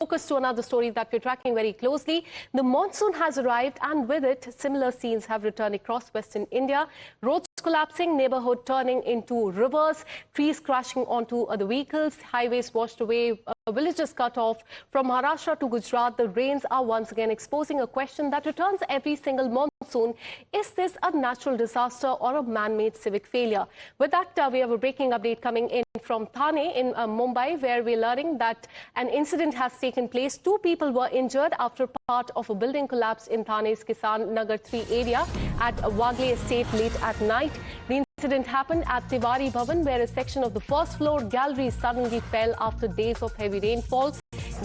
focus to another story that we're tracking very closely. The monsoon has arrived, and with it, similar scenes have returned across Western India. Roads collapsing, neighborhood turning into rivers, trees crashing onto other vehicles, highways washed away, villages cut off. From Maharashtra to Gujarat, the rains are once again exposing a question that returns every single monsoon. Is this a natural disaster or a man-made civic failure? With that, we have a breaking update coming in from Thane in Mumbai, where we're learning that an incident has taken place. 2 people were injured after part of a building collapsed in Thane's Kisan Nagar 3 area at Wagle Estate late at night. The incident happened at Tiwari Bhavan, where a section of the first floor gallery suddenly fell after days of heavy rainfall.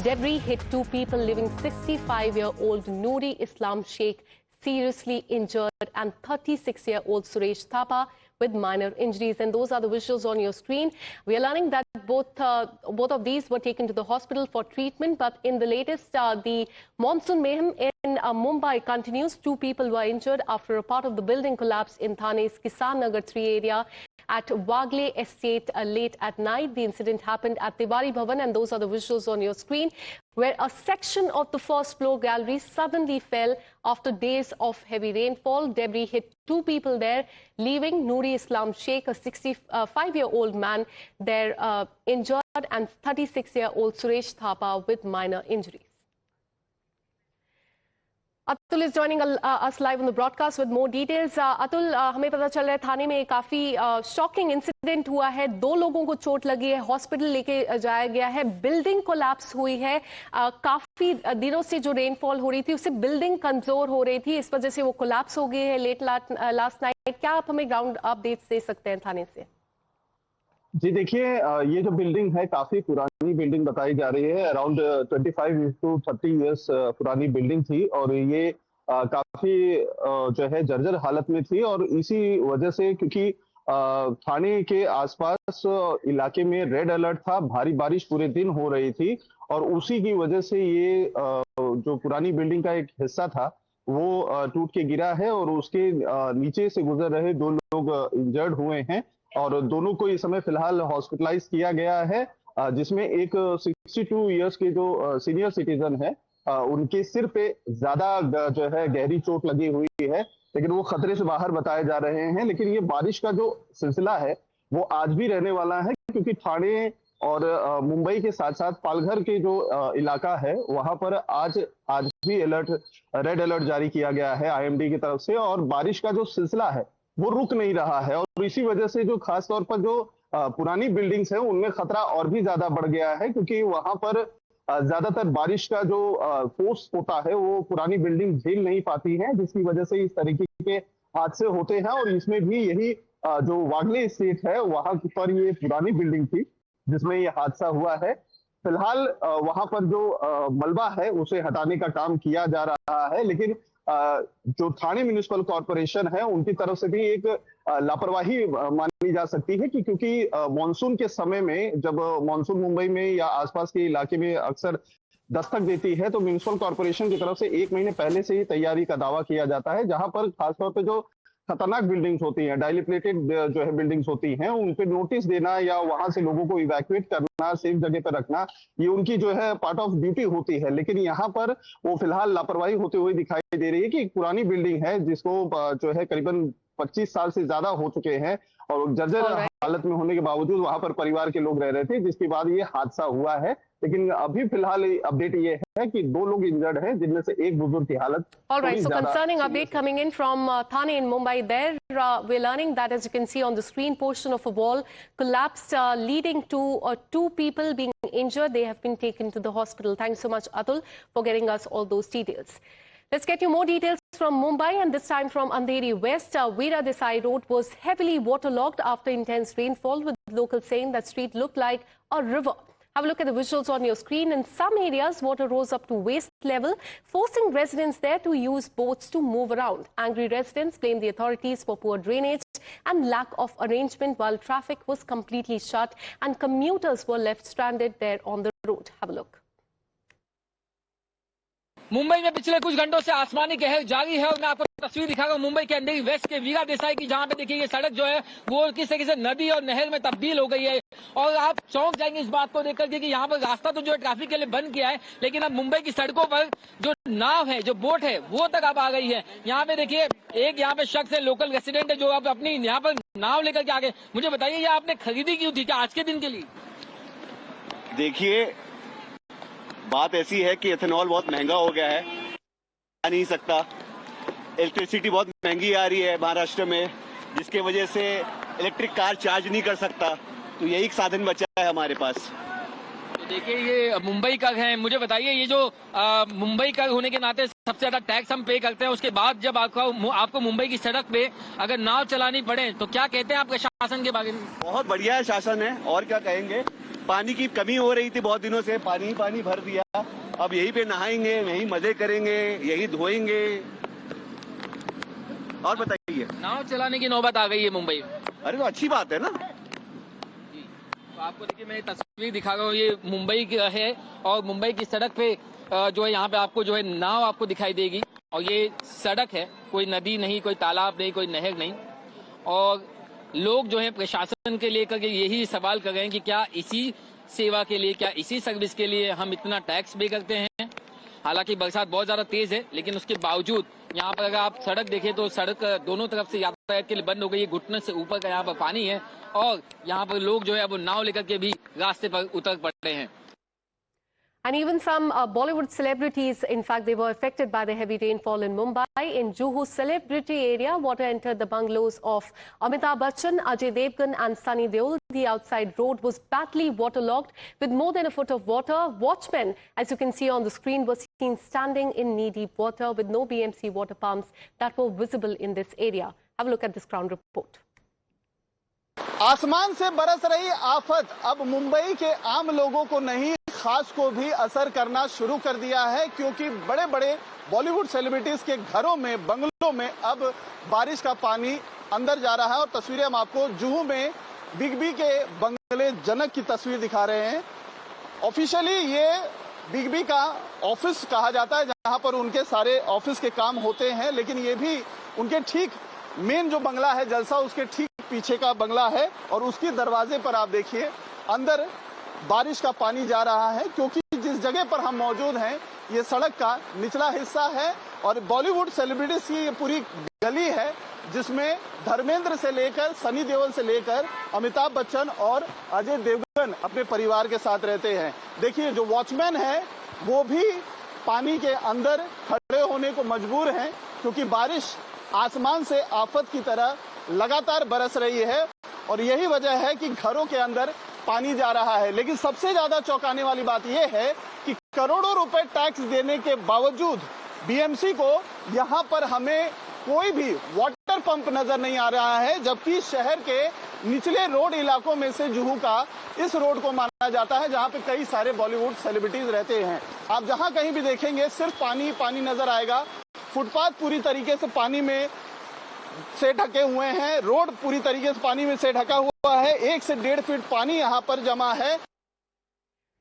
Debris hit 2 people, leaving 65-year-old Noori Islam Sheikh seriously injured and 36-year-old Suresh Thapa with minor injuries. And those are the visuals on your screen. We are learning that both of these were taken to the hospital for treatment. But in the latest, the monsoon mayhem in Mumbai continues. 2 people were injured after a part of the building collapsed in Thane's Kisan Nagar 3 area at Wagle Estate late at night. The incident happened at Tiwari Bhavan, and those are the visuals on your screen, where a section of the first floor gallery suddenly fell after days of heavy rainfall. Debris hit 2 people there, leaving Noori Islam Sheikh, a 65-year-old man, there injured, and 36-year-old Suresh Thapa with minor injuries. Atul is joining us live on the broadcast with more details. Atul, हमें पता चल रहा है थाने में काफी shocking incident हुआ है. 2 लोगों को चोट लगी है, हॉस्पिटल लेके जाया गया है. बिल्डिंग कोलैप्स हुई है. काफी दिनों से जो रेनफॉल हो रही थी उससे बिल्डिंग कमजोर हो रही थी, इस वजह से वो कोलैप्स हो गई है लेट लास्ट नाइट. क्या आप हमें ग्राउंड अपडेट्स दे सकते हैं थाने से? जी देखिए, ये जो बिल्डिंग है काफी पुरानी बिल्डिंग बताई जा रही है. अराउंड 25 to 30 इयर्स पुरानी बिल्डिंग थी और ये काफी जो है जर्जर हालत में थी. और इसी वजह से, क्योंकि थाने के आसपास इलाके में रेड अलर्ट था, भारी बारिश पूरे दिन हो रही थी और उसी की वजह से ये जो पुरानी बिल्डिंग का एक हिस्सा था वो टूट के गिरा है और उसके नीचे से गुजर रहे 2 लोग इंजर्ड हुए हैं और दोनों को इस समय फिलहाल हॉस्पिटलाइज किया गया है, जिसमें एक 62 इयर्स के जो सीनियर सिटीजन है उनके सिर पे ज्यादा जो है गहरी चोट लगी हुई है, लेकिन वो खतरे से बाहर बताए जा रहे हैं. लेकिन ये बारिश का जो सिलसिला है वो आज भी रहने वाला है, क्योंकि ठाणे और मुंबई के साथ साथ पालघर के जो इलाका है वहां पर आज भी रेड अलर्ट जारी किया गया है IMD की तरफ से. और बारिश का जो सिलसिला है वो रुक नहीं रहा है और इसी वजह से जो खास तौर पर जो पुरानी बिल्डिंग्स हैं उनमें खतरा और भी ज्यादा बढ़ गया है, क्योंकि वहां पर ज्यादातर बारिश का जो फोर्स होता है वो पुरानी बिल्डिंग झेल नहीं पाती है, जिसकी वजह से इस तरीके के हादसे होते हैं. और इसमें भी यही जो वागले स्टेट है वहां पर ये पुरानी बिल्डिंग थी जिसमें ये हादसा हुआ है. फिलहाल वहां पर जो मलबा है उसे हटाने का काम किया जा रहा है, लेकिन जो ठाणे म्युनिसिपल कॉर्पोरेशन है उनकी तरफ से भी एक लापरवाही मानी जा सकती है, कि क्योंकि मॉनसून के समय में जब मॉनसून मुंबई में या आसपास के इलाके में अक्सर दस्तक देती है तो म्युनिसिपल कॉर्पोरेशन की तरफ से 1 महीने पहले से ही तैयारी का दावा किया जाता है, जहां पर खासतौर पर जो खतरनाक बिल्डिंग्स होती हैं, डाइलेपिटेटेड जो है बिल्डिंग्स होती हैं, उन पे नोटिस देना या वहां से लोगों को इवैक्यूएट करना, सेफ जगह पर रखना, ये उनकी जो है पार्ट ऑफ ड्यूटी होती है. लेकिन यहाँ पर वो फिलहाल लापरवाही होते हुए दिखाई दे रही है कि एक पुरानी बिल्डिंग है जिसको जो है करीबन 25 साल से ज्यादा हो चुके हैं और जर्जर हालत में होने के बावजूद वहां पर परिवार के लोग रह रहे थे, जिसके बाद ये हादसा हुआ है. लेकिन अभी फिलहाल अपडेट ये है कि 2 लोग इंजर्ड हैं, जिनमें से एक बुजुर्ग की हालत. All right, so concerning update coming in from Thane in Mumbai, there we're learning that, as you can see on the screen, portion of a wall collapsed, leading to 2 people being injured. They have been taken to the hospital. Thanks so much, Atul, for getting us all those details. Let's get you more details from Mumbai, and this time from Andheri West. Veera Desai Road was heavily waterlogged after intense rainfall, with locals saying that street looked like a river. Have a look at the visuals on your screen. In some areas, water rose up to waist level, forcing residents there to use boats to move around. Angry residents blame the authorities for poor drainage and lack of arrangement, while traffic was completely shut and commuters were left stranded there on the road. Have a look. Mumbai में पिछले कुछ घंटों से आसमानी कहर जारी है और मैं आपको तस्वीर दिखा रहा हूँ मुंबई के अंधेरी वेस्ट के वीरा देसाई की, जहाँ पे देखिए ये सड़क जो है वो किस तरीके से नदी और नहर में तब्दील हो गई है। और आप चौंक जाएंगे इस बात को देखकर कि यहाँ पर रास्ता तो जो है ट्रैफिक के लिए बंद किया है, लेकिन अब मुंबई की सड़कों पर जो नाव है, जो बोट है, वो तक अब आ गई है। यहाँ पे देखिए एक यहाँ पे शख्स है, लोकल रेसिडेंट है, जो अब अपनी यहाँ पर नाव लेकर के आ गए। मुझे बताइए ये आपने खरीदी क्यों थी, क्या आज के दिन के लिए? देखिए बात ऐसी है कि इथेनॉल बहुत महंगा हो गया है, आ नहीं सकता। इलेक्ट्रिसिटी बहुत महंगी आ रही है महाराष्ट्र में, जिसके वजह से इलेक्ट्रिक कार चार्ज नहीं कर सकता, तो यही एक साधन बचा है हमारे पास। तो देखिए ये मुंबई का है। मुझे बताइए ये जो मुंबई का होने के नाते सबसे ज्यादा टैक्स हम पे करते हैं, उसके बाद जब आपको मुंबई की सड़क पे अगर नाव चलानी पड़े तो क्या कहते हैं आप प्रशासन के बारे में? बहुत बढ़िया शासन है, और क्या कहेंगे। पानी की कमी हो रही थी बहुत दिनों से, पानी ही पानी भर दिया। अब यहीं पे नहाएंगे, यहीं मजे करेंगे, यहीं धोएंगे। और बताइए, नाव चलाने की नौबत आ गई है मुंबई में। अरे तो अच्छी बात है ना। तो आपको देखिए मैं तस्वीर दिखा रहा हूँ, ये मुंबई की है और मुंबई की सड़क पे जो है यहाँ पे आपको जो है नाव आपको दिखाई देगी। और ये सड़क है, कोई नदी नहीं, कोई तालाब नहीं, कोई नहर नहीं। और लोग जो है प्रशासन के लेकर के यही सवाल कर रहे हैं कि क्या इसी सेवा के लिए, क्या इसी सर्विस के लिए हम इतना टैक्स पे करते हैं। हालांकि बरसात बहुत ज्यादा तेज है, लेकिन उसके बावजूद यहाँ पर अगर आप सड़क देखें तो सड़क दोनों तरफ से यातायात के लिए बंद हो गई है। घुटने से ऊपर का यहाँ पर पानी है और यहाँ पर लोग जो है वो नाव लेकर के भी रास्ते पर उतर पड़े हैं। And even some Bollywood celebrities, in fact, they were affected by the heavy rainfall in Mumbai. In Juhu celebrity area, water entered the bungalows of Amitabh Bachchan, Ajay Devgan and Sunny Deol. The outside road was badly waterlogged with more than a foot of water. Watchmen, as you can see on the screen, were seen standing in knee-deep water with no BMC water pumps that were visible in this area. Have a look at this ground report. आसमान से बरस रही आफत अब मुंबई के आम लोगों को नहीं, खास को भी असर करना शुरू कर दिया है, क्योंकि बड़े बड़े बॉलीवुड सेलिब्रिटीज के घरों में, बंगलों में अब बारिश का पानी अंदर जा रहा है। और तस्वीरें हम आपको जुहू में बिग बी के बंगले जनक की तस्वीर दिखा रहे हैं। ऑफिशियली ये बिग बी का ऑफिस कहा जाता है, जहां पर उनके सारे ऑफिस के काम होते हैं, लेकिन ये भी उनके ठीक मेन जो बंगला है जलसा, उसके ठीक पीछे का बंगला है। और उसकी दरवाजे पर आप देखिए अंदर बारिश का पानी जा रहा है, क्योंकि जिस जगह पर हम मौजूद हैं ये सड़क का निचला हिस्सा है और बॉलीवुड सेलिब्रिटीज की ये पूरी गली है, जिसमें धर्मेंद्र से लेकर सनी देओल से लेकर अमिताभ बच्चन और अजय देवगन अपने परिवार के साथ रहते हैं। देखिए जो वॉचमैन है वो भी पानी के अंदर खड़े होने को मजबूर हैं, क्योंकि बारिश आसमान से आफत की तरह लगातार बरस रही है और यही वजह है कि घरों के अंदर पानी जा रहा है। लेकिन सबसे ज्यादा चौंकाने वाली बात यह है कि करोड़ों रुपए टैक्स देने के बावजूद बीएमसी को यहां पर हमें कोई भी वाटर पंप नजर नहीं आ रहा है, जबकि शहर के निचले रोड इलाकों में से जुहू का इस रोड को माना जाता है, जहां पे कई सारे बॉलीवुड सेलिब्रिटीज रहते हैं। आप जहां कहीं भी देखेंगे सिर्फ पानी पानी नजर आएगा। फुटपाथ पूरी तरीके से पानी में से ढके हुए हैं, रोड पूरी तरीके से पानी में से ढका हुआ है, 1 से 1.5 फीट पानी यहाँ पर जमा है।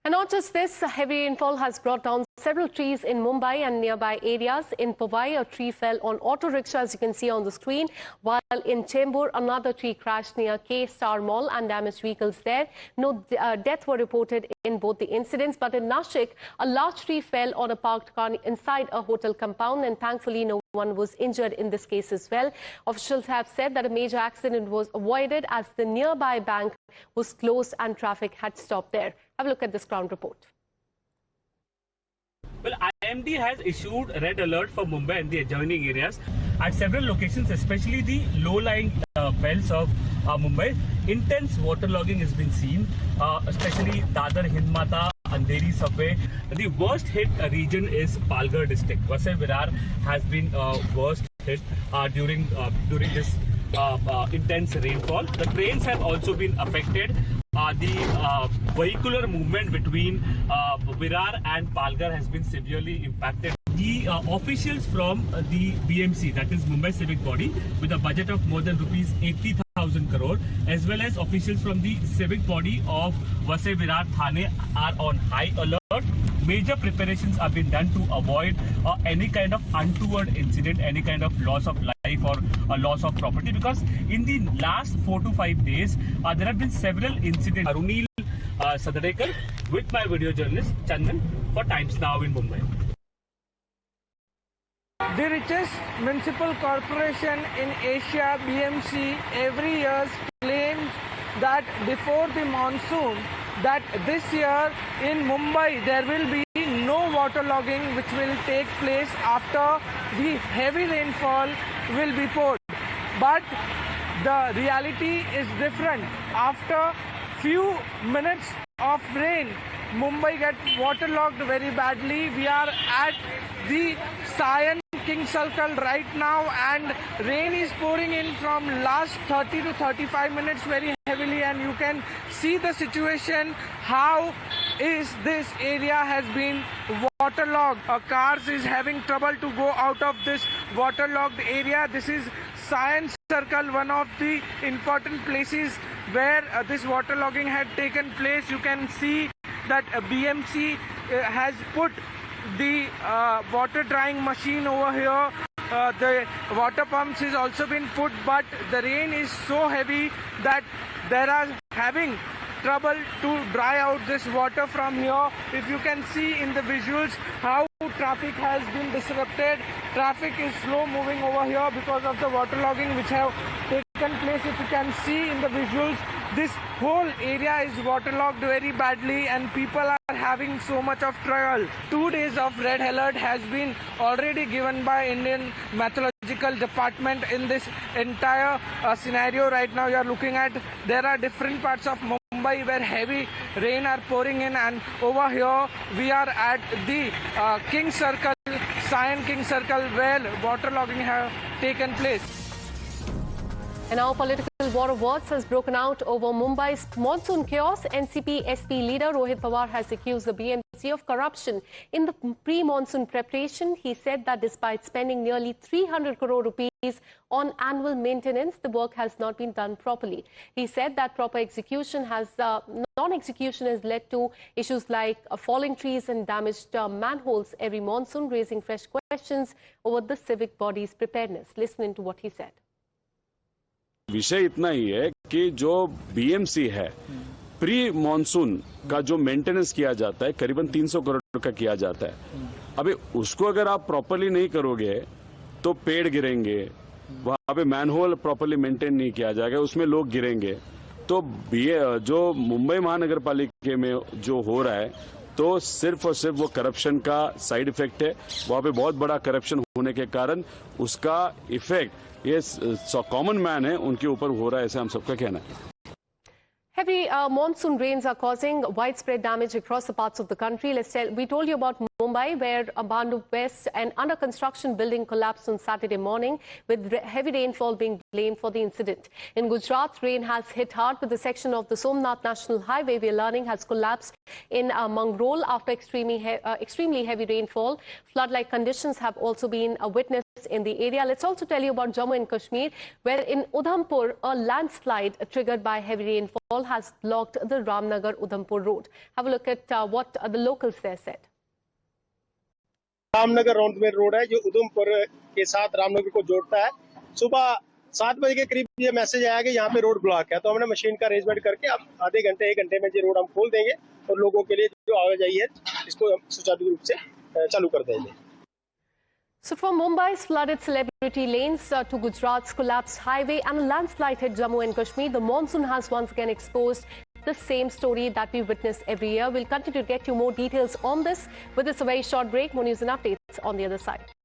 And not just this, heavy rainfall has brought down several trees in Mumbai and nearby areas. In Powai, a tree fell on auto rickshaw, as you can see on the screen, while in Chembur, another tree crashed near K-Star Mall and damaged vehicles there. No deaths were reported in both the incidents, but in Nashik, a large tree fell on a parked car inside a hotel compound, and thankfully no one was injured in this case as well. Officials have said that a major accident was avoided as the nearby bank was closed and traffic had stopped there. Have a look at this ground report. Well, IMD has issued red alert for Mumbai and the adjoining areas at several locations, especially the low-lying belts of Mumbai. Intense waterlogging has been seen, especially Dadar, Hindmata, Andheri subway. The worst hit region is Palghar district. Vasai Virar has been worst hit during this intense rainfall. The trains have also been affected. The vehicular movement between Virar and Palghar has been severely impacted. The officials from the BMC, that is Mumbai Civic Body, with a budget of more than rupees 80,000 crore, as well as officials from the Civic Body of Vasai Virar Thane are on high alert. major preparations have been done to avoid any kind of untoward incident, any kind of loss of life or a loss of property, because in the last 4 to 5 days there have been several incidents. Arunil Sadadekar with my video journalist Chandan for Times Now in Mumbai. The richest municipal corporation in Asia, BMC, every year claims that before the monsoon, that this year in Mumbai there will be no waterlogging which will take place after the heavy rainfall will be poured. But the reality is different. After few minutes of rain, Mumbai gets waterlogged very badly. We are at the Sion King Circle right now, and rain is pouring in from last 30 to 35 minutes very heavily, and you can see the situation. How is this area has been waterlogged? Cars is having trouble to go out of this waterlogged area. This is Sion Circle, one of the important places where this waterlogging had taken place. You can see that BMC has put the water drying machine over here. The water pumps is also been put, but the rain is so heavy that they are having trouble to dry out this water from here. If you can see in the visuals how traffic has been disrupted. Traffic is slow moving over here because of the waterlogging which have taken place. If you can see in the visuals, this whole area is waterlogged very badly and people are having so much of trouble. 2 days of red alert has been already given by Indian Meteorological Department in this entire scenario. Right now you are looking at, there are different parts of Mumbai where heavy rain are pouring in, and over here we are at the King Circle, Sion King Circle, where waterlogging have taken place. And now political war of words has broken out over Mumbai's monsoon chaos. NCP-SP leader Rohit Pawar has accused the BMC of corruption in the pre-monsoon preparation. He said that despite spending nearly 300 crore rupees on annual maintenance, the work has not been done properly. He said that proper execution has non-execution has led to issues like falling trees and damaged manholes every monsoon, raising fresh questions over the civic body's preparedness. Listen to what he said. विषय इतना ही है कि जो BMC है, pre monsoon का जो maintenance किया जाता है करीबन 300 करोड़ का किया जाता है। अभी उसको अगर आप प्रॉपर्ली नहीं करोगे तो पेड़ गिरेंगे, वहां पे मैनहोल प्रॉपर्ली मेंटेन नहीं किया जाएगा, उसमें लोग गिरेंगे। तो जो मुंबई महानगर पालिका में जो हो रहा है, तो सिर्फ और सिर्फ वो करप्शन का साइड इफेक्ट है। वहां पे बहुत बड़ा करप्शन होने के कारण उसका इफेक्ट ये कॉमन मैन है उनके ऊपर हो रहा है, ऐसे हम सबका कहना है। Heavy monsoon rains are causing widespread damage across the parts of the country. We told you about Mumbai, where a Bhandup West, an under-construction building collapsed on Saturday morning, with heavy rainfall being blamed for the incident. In Gujarat, rain has hit hard, with the section of the Somnath National Highway we are learning has collapsed in Mangrol after extremely heavy rainfall. Flood-like conditions have also been witnessed in the area. Let's also tell you about Jammu and Kashmir, where in Udhampur, a landslide triggered by heavy rainfall has blocked the Ramnagar-Udhampur road. Have a look at what the locals there said. Ramnagar राउंडवेयर road है जो उधमपुर के साथ रामनगर को जोड़ता है। सुबह 7 बजे के करीब ये मैसेज आया कि यहाँ पे रोड ब्लॉक है, तो हमने मशीन का अरेंजमेंट करके अब आधे घंटे 1 घंटे में ये रोड हम खोल देंगे और लोगों के लिए जो आवाजाही है इसको हम सुचारू रूप से चालू कर देंगे। So from Mumbai's flooded celebrity lanes to Gujarat's collapsed highway and a landslide hit Jammu and Kashmir, the monsoon has once again exposed the same story that we witness every year. We'll continue to get you more details on this. With this, a very short break. More news and updates on the other side.